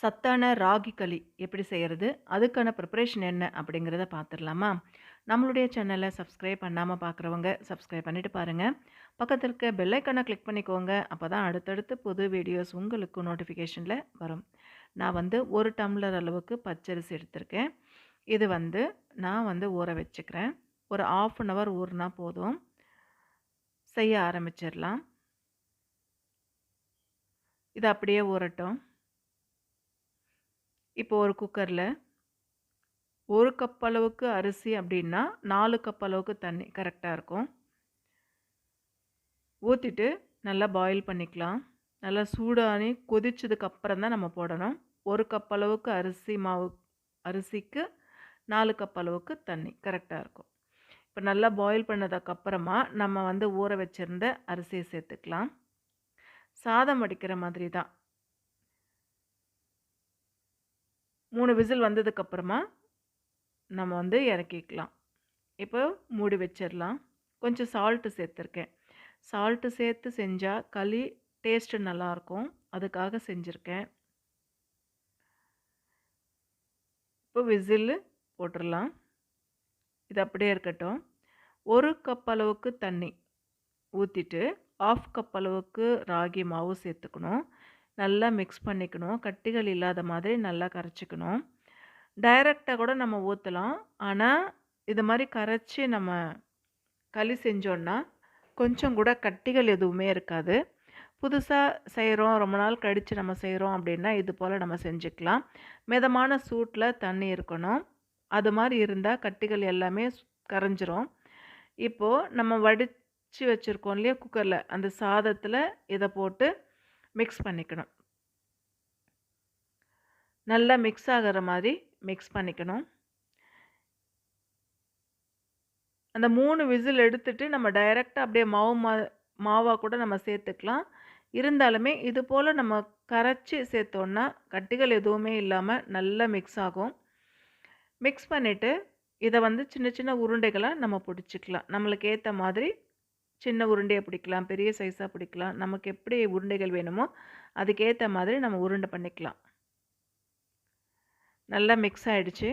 சத்தான ராகி களி எப்படி செய்கிறது, அதுக்கான ப்ரிப்பரேஷன் என்ன அப்படிங்கிறத பார்த்துடலாமா? நம்மளுடைய சேனலை சப்ஸ்கிரைப் பண்ணாமல் பார்க்குறவங்க சப்ஸ்கிரைப் பண்ணிட்டு பாருங்கள். பக்கத்தில் இருக்க பெல் ஐக்கானை கிளிக் பண்ணிக்கோங்க. அப்போ தான் அடுத்தடுத்து புது வீடியோஸ் உங்களுக்கு நோட்டிஃபிகேஷனில் வரும். நான் வந்து 1 டம்ளர் அளவுக்கு பச்சரிசி எடுத்திருக்கேன். இது வந்து நான் ஊற வச்சுக்கிறேன். ஒரு 1/2 அன் ஹவர் ஊறினா போதும். செய்ய ஆரம்பிச்சிடலாம். இது அப்படியே ஊறட்டும். இப்போ ஒரு குக்கரில் 1 கப் அளவுக்கு அரிசி அப்படின்னா 4 கப் அளவுக்கு தண்ணி கரெக்டாக இருக்கும். ஊற்றிட்டு நல்லா பாயில் பண்ணிக்கலாம். நல்லா சூடானி கொதிச்சதுக்கு அப்புறம் தான் நம்ம போடணும். 1 கப் அளவுக்கு அரிசிக்கு 4 கப் அளவுக்கு தண்ணி கரெக்டாக இருக்கும். இப்போ நல்லா பாயில் பண்ணதுக்கப்புறமா நம்ம ஊற வச்சுருந்த அரிசியை சேர்த்துக்கலாம். சாதம் வடிக்கிற மாதிரி தான். 3 விசில் வந்ததுக்கப்புறமா நம்ம இறக்கிக்கலாம். இப்போ மூடி வச்சிடலாம். கொஞ்சம் சால்ட்டு சேர்த்துருக்கேன். சால்ட்டு சேர்த்து செஞ்சால் களி டேஸ்ட்டு நல்லாயிருக்கும். அதுக்காக செஞ்சுருக்கேன். இப்போ விசிலு போட்டுடலாம். இது அப்படியே இருக்கட்டும். 1 கப் அளவுக்கு தண்ணி ஊற்றிட்டு 1/2 கப் அளவுக்கு ராகி மாவு சேர்த்துக்கணும். நல்லா மிக்ஸ் பண்ணிக்கணும். கட்டிகள் இல்லாத மாதிரி நல்லா கரைச்சிக்கணும். டைரெக்டாக கூட நம்ம ஊற்றலாம். ஆனால் இது மாதிரி கரைச்சி நம்ம களி செஞ்சோன்னா கொஞ்சம் கூட கட்டிகள் எதுவுமே இருக்காது. புதுசாக செய்கிறோம், ரொம்ப நாள் கழித்து நம்ம செய்கிறோம் அப்படின்னா இது போல் நம்ம செஞ்சுக்கலாம். மிதமான சூட்டில் தண்ணி இருக்கணும். அது மாதிரி இருந்தால் கட்டிகள் எல்லாமே கரைஞ்சிரும். இப்போது நம்ம வடித்து வச்சுருக்கோம் இல்லையா குக்கரில், அந்த சாதத்தில் இதை போட்டு மிக்ஸ் பண்ணிக்கணும். நல்லா மிக்ஸ் ஆகிற மாதிரி மிக்ஸ் பண்ணிக்கணும். அந்த 3 விசில் எடுத்துட்டு நம்ம டைரெக்டாக அப்படியே மாவாக கூட நம்ம சேர்த்துக்கலாம். இருந்தாலுமே இது போல் நம்ம கரைச்சி சேர்த்தோன்னா கட்டிகள் எதுவுமே இல்லாமல் நல்லா மிக்ஸ் ஆகும். மிக்ஸ் பண்ணிவிட்டு இதை சின்ன சின்ன உருண்டைகளாக நம்ம பிடிச்சிக்கலாம். நம்மளுக்கு ஏற்ற மாதிரி சின்ன உருண்டையை பிடிக்கலாம், பெரிய சைஸாக பிடிக்கலாம். நமக்கு எப்படி உருண்டைகள் வேணுமோ அதுக்கேற்ற மாதிரி நம்ம உருண்டை பண்ணிக்கலாம். நல்லா மிக்ஸ் ஆகிடுச்சு.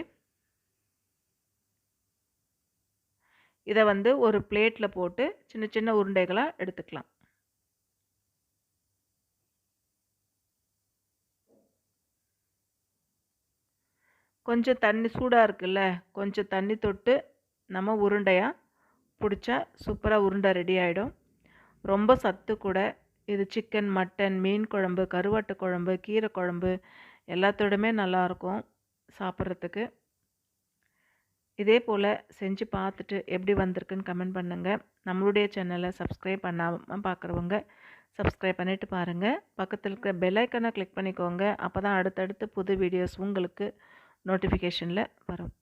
இதை ஒரு பிளேட்டில் போட்டு சின்ன சின்ன உருண்டைகளாக எடுத்துக்கலாம். கொஞ்சம் தண்ணி சூடாக இருக்குல்ல, கொஞ்சம் தண்ணி தொட்டு நம்ம உருண்டையாக பிடிச்சா சூப்பராக உருண்டை ரெடி ஆகிடும். ரொம்ப சத்து கூட. இது சிக்கன், மட்டன், மீன் குழம்பு, கருவாட்டு குழம்பு, கீரை குழம்பு எல்லாத்தோடுமே நல்லாயிருக்கும் சாப்பிட்றதுக்கு. இதே போல் செஞ்சு பார்த்துட்டு எப்படி வந்திருக்குன்னு கமெண்ட் பண்ணுங்கள். நம்மளுடைய சேனலை சப்ஸ்கிரைப் பண்ணாமல் பார்க்குறவங்க சப்ஸ்கிரைப் பண்ணிவிட்டு பாருங்கள். பக்கத்தில் இருக்கிற பெல் ஐக்கனை கிளிக் பண்ணிக்கோங்க. அப்போ தான் அடுத்தடுத்து புது வீடியோஸ் உங்களுக்கு நோட்டிஃபிகேஷனில் வரும்.